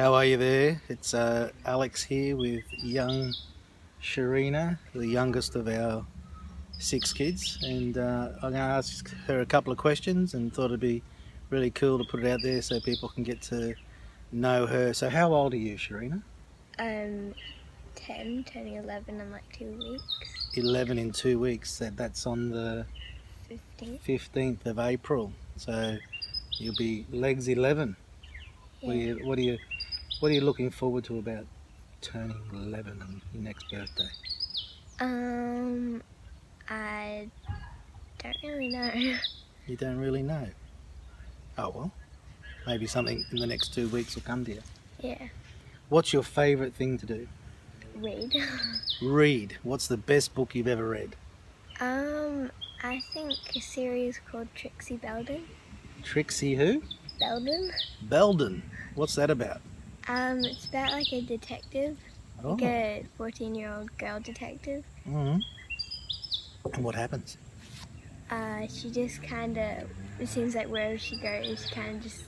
How are you there? It's Alex here with young Shireena, the youngest of our 6 kids, and I'm going to ask her a couple of questions and thought it'd be really cool to put it out there so people can get to know her. So how old are you, Shireena? 10, turning 11 in like 2 weeks. 11 in 2 weeks. That's on the 15. 15th of April. So you'll be legs 11. Yeah. What are you looking forward to about turning 11 on your next birthday? I don't really know. You don't really know. Oh well, maybe something in the next 2 weeks will come to you. Yeah. What's your favourite thing to do? Read. Read. What's the best book you've ever read? I think a series called Trixie Belden. Trixie who? Belden? Belden. What's that about? It's about like a detective, like a 14-year-old girl detective. Mm-hmm. And what happens? She just kind of, it seems like wherever she goes, she kind of just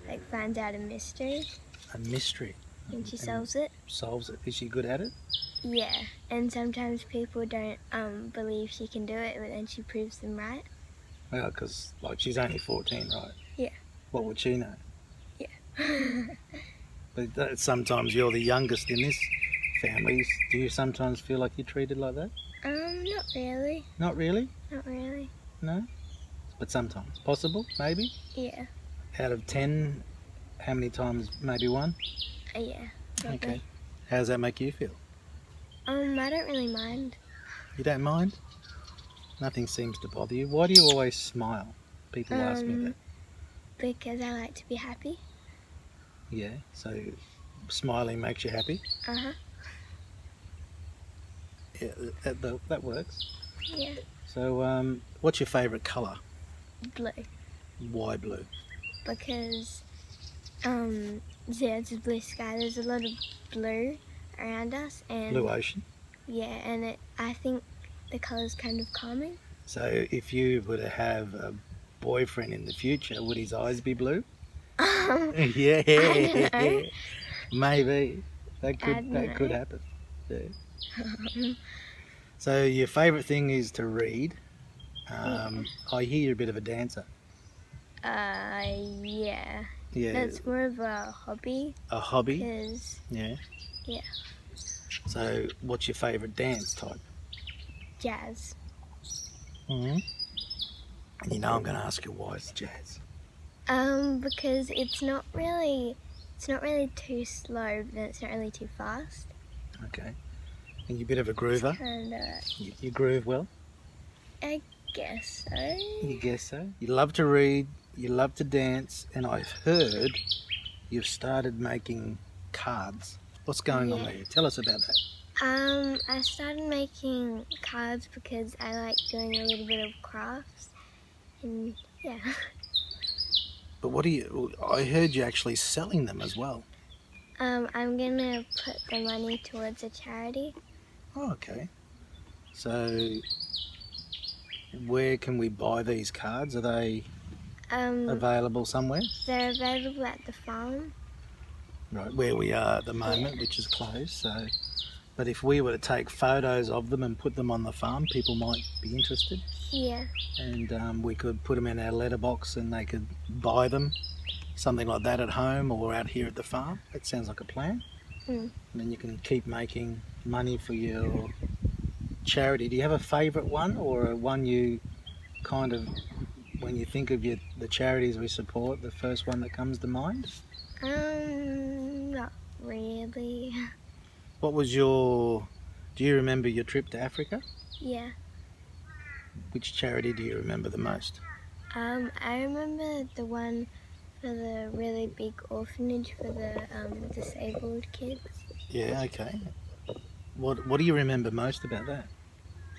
like finds out a mystery. A mystery. And she solves it. Solves it. Is she good at it? Yeah, and sometimes people don't believe she can do it, but then she proves them right. Well, because like she's only 14, right? Yeah. What would she know? Yeah. But sometimes you're the youngest in this family. Do you sometimes feel like you're treated like that? Not really. Not really? Not really. No? But sometimes. Possible? Maybe? Yeah. Out of 10, how many times? Maybe one? Yeah. Probably. Okay. How does that make you feel? I don't really mind. You don't mind? Nothing seems to bother you. Why do you always smile? People ask me that. Because I like to be happy. Yeah, so smiling makes you happy? Uh-huh. Yeah, that works. Yeah. So what's your favourite colour? Blue. Why blue? Because there's a blue sky. There's a lot of blue around us, and Blue ocean? yeah, and I think the colour's kind of calming. So if you were to have a boyfriend in the future, would his eyes be blue? Yeah, I don't know. maybe that could happen. Yeah. So your favourite thing is to read. Yeah. I hear you're a bit of a dancer. Yeah. Yeah. That's more of a hobby. A hobby. Cause Yeah. yeah. So what's your favourite dance type? Jazz. Mm-hmm. And you know I'm going to ask you why it's jazz. Because it's not really too slow, but it's not really too fast. Okay. And you're a bit of a groover? Kinda. You groove well? I guess so. You guess so. You love to read, you love to dance, and I've heard you've started making cards. What's going on there? Tell us about that. I started making cards because I like doing a little bit of crafts, and yeah. But I heard you actually selling them as well. I'm gonna put the money towards a charity. Oh, okay. So where can we buy these cards? Are they available somewhere? They're available at the farm. Right, where we are at the moment, which is closed. So, but if we were to take photos of them and put them on the farm, people might be interested. Yeah. And we could put them in our letterbox and they could buy them, something like that at home or out here at the farm. That sounds like a plan. And then you can keep making money for your charity. Do you have a favourite one, or one you kind of, when you think of the charities we support, the first one that comes to mind? Not really. What was do you remember your trip to Africa? Yeah. Which charity do you remember the most? I remember the one for the really big orphanage for the disabled kids. Yeah, okay. What do you remember most about that?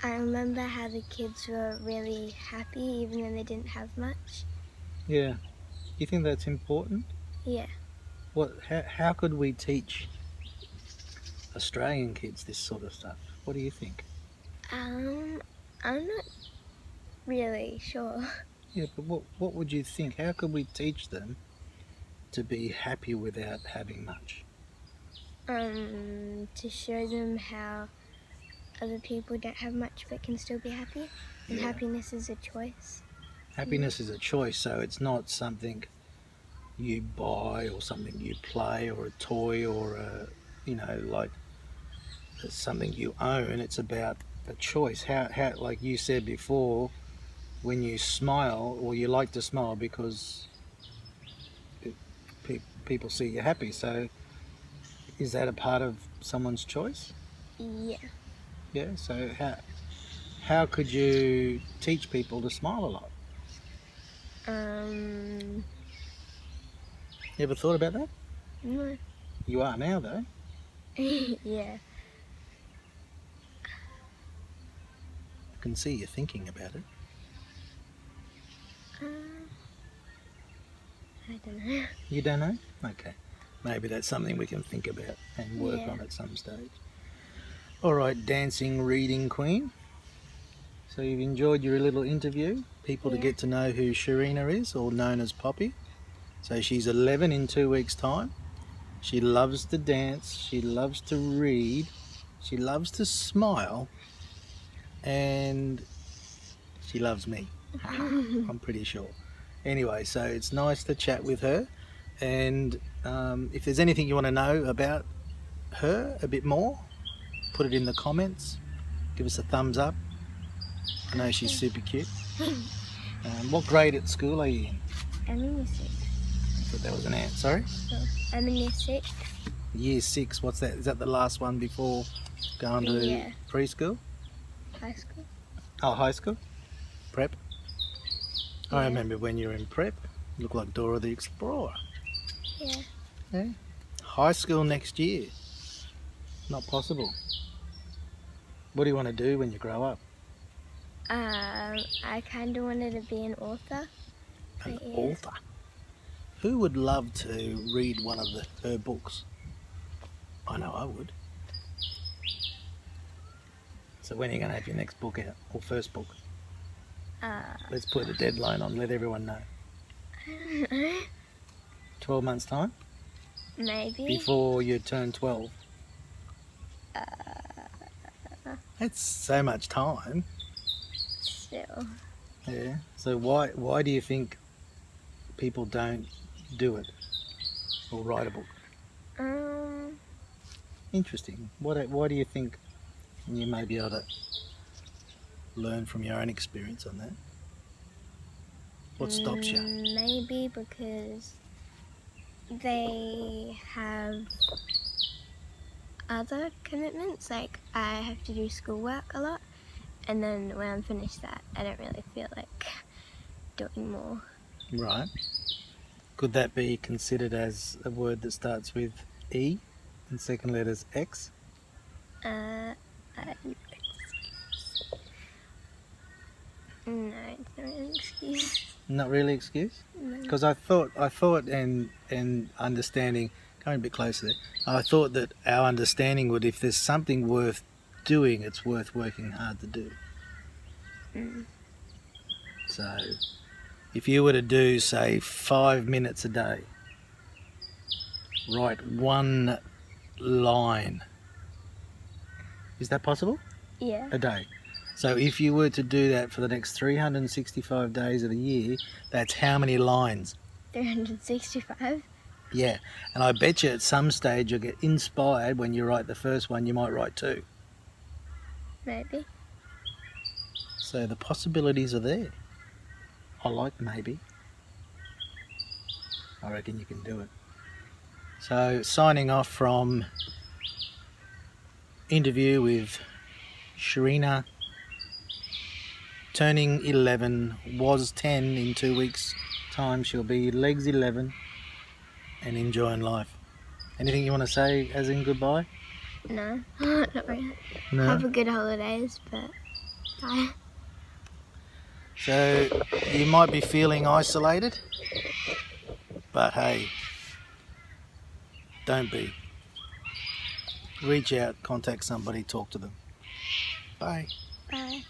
I remember how the kids were really happy even though they didn't have much. Yeah. Do you think that's important? Yeah. How could we teach Australian kids this sort of stuff? What do you think? I'm not really sure. Yeah, but what would you think? How could we teach them to be happy without having much? To show them how other people don't have much but can still be happy. And Yeah. happiness is a choice. Happiness is a choice, so it's not something you buy or something you play or a toy or like something you own. It's about a choice. How like you said before, when you smile, or you like to smile because people see you happy. So is that a part of someone's choice? Yeah. Yeah. So how could you teach people to smile a lot? Um, You ever thought about that? no. You are now, though. Yeah. I can see you thinking about it. I don't know. You don't know? Okay. Maybe that's something we can think about and work Yeah. on at some stage. All right, dancing reading queen. So you've enjoyed your little interview, people to Yeah. get to know who Shireena is, or known as Poppy. So she's 11 in 2 weeks' time. She loves to dance, she loves to read, she loves to smile, and she loves me. I'm pretty sure. Anyway, so it's nice to chat with her. And if there's anything you want to know about her a bit more, put it in the comments. Give us a thumbs up. I know she's super cute. What grade at school are you in? I'm in year 6. I thought that was an ant. Sorry? I'm in year 6. Year 6. What's that? Is that the last one before going to preschool? High school. Oh, high school? Prep? Yeah. I remember when you were in prep. You look like Dora the Explorer. Yeah. Yeah. High school next year. Not possible. What do you want to do when you grow up? I kind of wanted to be an author. An Yeah. author. Who would love to read one of her books? I know I would. So when are you going to have your next book out, or first book? Let's put a deadline on, let everyone know. I don't know. 12 months' time? Maybe. Before you turn 12? That's so much time. Still. Yeah. So why do you think people don't do it or write a book? Interesting. Why do you think? You may be able to learn from your own experience on that. What stops you? Maybe because they have other commitments. Like I have to do schoolwork a lot, and then when I'm finished that, I don't really feel like doing more. Right. Could that be considered as a word that starts with E and second letter's X? No, it's not an excuse. Not really excuse? No. Because I thought and understanding, going a bit closer there, I thought that our understanding would, if there's something worth doing, it's worth working hard to do. So if you were to do, say, 5 minutes a day, write one line, is that possible? Yeah. A day. So if you were to do that for the next 365 days of the year, that's how many lines? 365. Yeah, and I bet you at some stage you'll get inspired. When you write the first one, you might write 2. Maybe. So the possibilities are there. I like maybe. I reckon you can do it. So signing off from interview with Shireena, turning 11, was 10 in 2 weeks' time. She'll be legs 11 and enjoying life. Anything you want to say as in goodbye? No, not really. No? Have a good holidays, but bye. So you might be feeling isolated, but hey, don't be. Reach out, contact somebody, talk to them. Bye. Bye.